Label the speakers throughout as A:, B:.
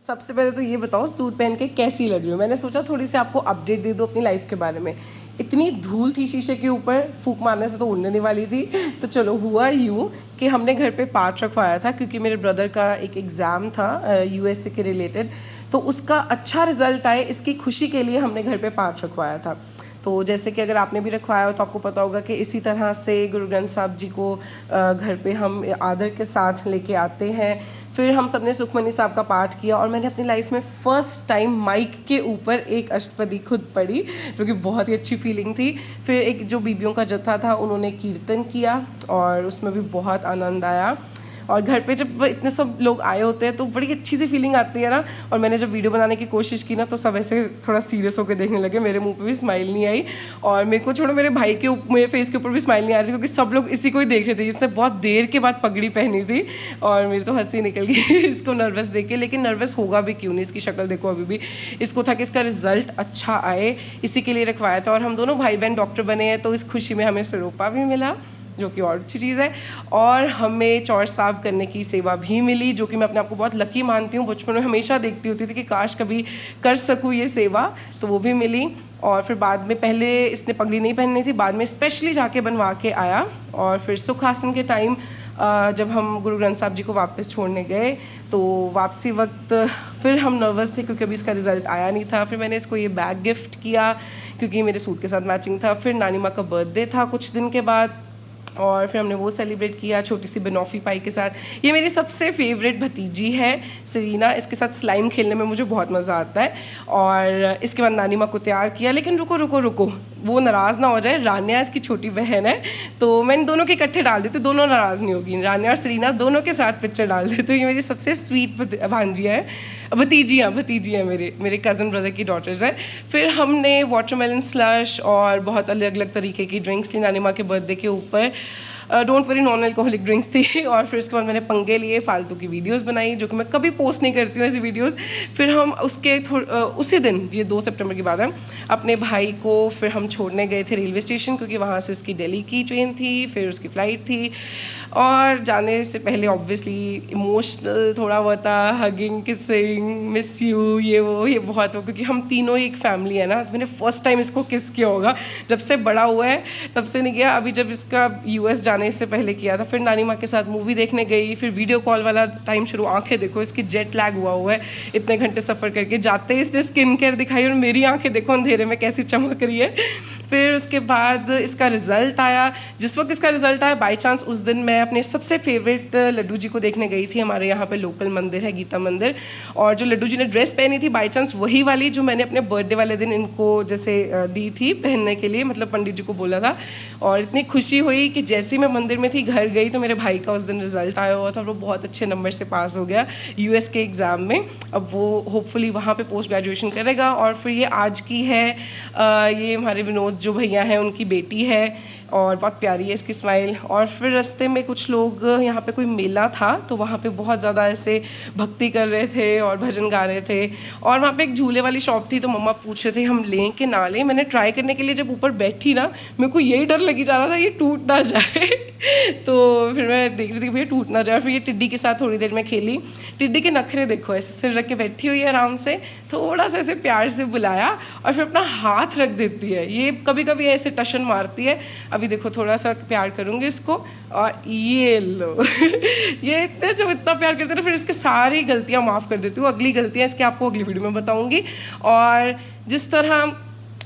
A: सबसे पहले तो ये बताओ सूट पहन के कैसी लग रही हो। मैंने सोचा थोड़ी सी आपको अपडेट दे दो अपनी लाइफ के बारे में। इतनी धूल थी शीशे के ऊपर, फूंक मारने से तो उड़ने नहीं वाली थी। तो चलो हुआ यूँ कि हमने घर पे पाठ रखवाया था क्योंकि मेरे ब्रदर का एक एग्ज़ाम था यूएसए के रिलेटेड, तो उसका अच्छा रिजल्ट आए इसकी खुशी के लिए हमने घर पे पाठ रखवाया था। तो जैसे कि अगर आपने भी रखवाया हो तो आपको पता होगा कि इसी तरह से गुरु ग्रंथ साहब जी को घर पे हम आदर के साथ लेके आते हैं। फिर हम सब ने सुखमनी साहब का पाठ किया और मैंने अपनी लाइफ में फ़र्स्ट टाइम माइक के ऊपर एक अष्टपदी खुद पढ़ी, जो कि बहुत ही अच्छी फीलिंग थी। फिर एक जो बीबियों का जत्था था उन्होंने कीर्तन किया और उसमें भी बहुत आनंद आया। और घर पे जब इतने सब लोग आए होते हैं तो बड़ी अच्छी सी फीलिंग आती है ना। और मैंने जब वीडियो बनाने की कोशिश की ना तो सब ऐसे थोड़ा सीरियस होकर देखने लगे, मेरे मुंह पे भी स्माइल नहीं आई। और मेरे को छोड़ो, मेरे भाई के मेरे फेस के ऊपर भी स्माइल नहीं आ रही थी क्योंकि सब लोग इसी को ही देख रहे थे जिसने बहुत देर के बाद पगड़ी पहनी थी। और मेरी तो हंसी निकल गई इसको नर्वस देख के। लेकिन नर्वस होगा भी क्यों नहीं, इसकी शक्ल देखो अभी भी। इसको था कि इसका रिजल्ट अच्छा आए, इसी के लिए रखवाया था। और हम दोनों भाई बहन डॉक्टर बने हैं तो इस खुशी में हमें सिरोपा भी मिला, जो कि और अच्छी चीज़ है। और हमें चौर साफ करने की सेवा भी मिली, जो कि मैं अपने आप को बहुत लकी मानती हूँ। बचपन में हमेशा देखती होती थी कि काश कभी कर सकूँ ये सेवा, तो वो भी मिली। और फिर बाद में, पहले इसने पगड़ी नहीं पहननी थी, बाद में स्पेशली जाके बनवा के आया। और फिर सुख आसन के टाइम जब हम गुरु ग्रंथ साहब जी को वापस छोड़ने गए तो वापसी वक्त फिर हम नर्वस थे क्योंकि अभी इसका रिज़ल्ट आया नहीं था। फिर मैंने इसको ये बैग गिफ्ट किया क्योंकि मेरे सूट के साथ मैचिंग था। फिर नानी माँ का बर्थडे था कुछ दिन के बाद और फिर हमने वो सेलिब्रेट किया छोटी सी बनॉफी पाई के साथ। ये मेरी सबसे फेवरेट भतीजी है सरीना, इसके साथ स्लाइम खेलने में मुझे बहुत मज़ा आता है। और इसके बाद नानी माँ को तैयार किया। लेकिन रुको रुको रुको, वो नाराज़ ना हो जाए, रान्या इसकी छोटी बहन है तो मैं इन दोनों के इकट्ठे डाल देती, दोनों नाराज़ नहीं होगी। रान्या और सरीना दोनों के साथ पिक्चर डाल देती। तो ये मेरी सबसे स्वीट भांजियाँ हैं, भतीजी हैं मेरे कज़न ब्रदर की डॉटर्स हैं। फिर हमने वाटरमेलन स्लश और बहुत अलग अलग तरीके की ड्रिंक्स थी नानी माँ के बर्थडे के ऊपर। Don't worry non alcoholic drinks थी। और फिर उसके बाद मैंने पंगे लिए, फालतू की वीडियोस बनाई जो कि मैं कभी पोस्ट नहीं करती हूँ ऐसी वीडियोस। फिर हम उसी दिन, ये 2 सितंबर की बात है, अपने भाई को फिर हम छोड़ने गए थे रेलवे स्टेशन क्योंकि वहाँ से उसकी दिल्ली की ट्रेन थी, फिर उसकी फ़्लाइट थी। और जाने से पहले ऑब्वियसली इमोशनल थोड़ा बहुत था, हगिंग, किसिंग, मिस यू, ये बहुत हो क्योंकि हम तीनों एक फैमिली है ना। मैंने फ़र्स्ट टाइम इसको किस किया होगा, जब से बड़ा हुआ है तब से नहीं किया। अभी जब इसका यूएस जाने से पहले किया था। फिर नानी माँ के साथ मूवी देखने गई, फिर वीडियो कॉल वाला टाइम शुरू। आंखें देखो इसकी, जेट लैग हुआ है इतने घंटे सफ़र करके। जाते ही इसने स्किन केयर दिखाई और मेरी आंखें देखो अंधेरे में कैसी चमक रही है। फिर उसके बाद इसका रिज़ल्ट आया। जिस वक्त इसका रिज़ल्ट आया बाई चांस उस दिन मैं अपने सबसे फेवरेट लड्डू जी को देखने गई थी। हमारे यहाँ पे लोकल मंदिर है, गीता मंदिर। और जो लड्डू जी ने ड्रेस पहनी थी बाई चांस वही वाली जो मैंने अपने बर्थडे वाले दिन इनको जैसे दी थी पहनने के लिए, मतलब पंडित जी को बोला था। और इतनी खुशी हुई कि जैसे ही मैं मंदिर में थी, घर गई तो मेरे भाई का उस दिन रिज़ल्ट आया हुआ था और वो बहुत अच्छे नंबर से पास हो गया यूएस के एग्ज़ाम में। अब वो होपफुली वहाँ पे पोस्ट ग्रेजुएशन करेगा। और फिर ये आज की है, ये हमारे विनोद जो भैया हैं उनकी बेटी है और बहुत प्यारी है इसकी स्माइल। और फिर रास्ते में कुछ लोग, यहाँ पे कोई मेला था तो वहाँ पे बहुत ज़्यादा ऐसे भक्ति कर रहे थे और भजन गा रहे थे। और वहाँ पे एक झूले वाली शॉप थी तो मम्मा पूछ रहे थे हम लें कि ना लें। मैंने ट्राई करने के लिए जब ऊपर बैठी ना, मेरे को यही डर लगी जा रहा था ये टूट ना जाए तो फिर मैं देख रही थी कि भैया टूट ना जाए। फिर ये टिड्डी के साथ थोड़ी देर में खेली। टिड्डी के नखरे देखो, ऐसे सिर रख के बैठी हुई है आराम से, थोड़ा सा ऐसे प्यार से बुलाया और फिर अपना हाथ रख देती है। ये कभी कभी ऐसे टशन मारती है। अभी देखो थोड़ा सा प्यार करूँगी इसको और ये लो ये इतने जब इतना प्यार करते हैं फिर इसके सारी गलतियाँ माफ़ कर देती हूँ। अगली गलतियाँ इसकी आपको अगली वीडियो में बताऊँगी। और जिस तरह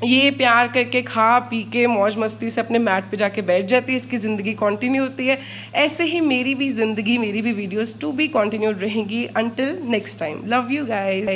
A: ये प्यार करके खा पी के मौज मस्ती से अपने मैट पे जाके बैठ जाती है, इसकी ज़िंदगी कंटिन्यू होती है। ऐसे ही मेरी भी ज़िंदगी, मेरी भी वीडियोस टू बी कंटिन्यूड रहेंगी। Until next time, love you guys.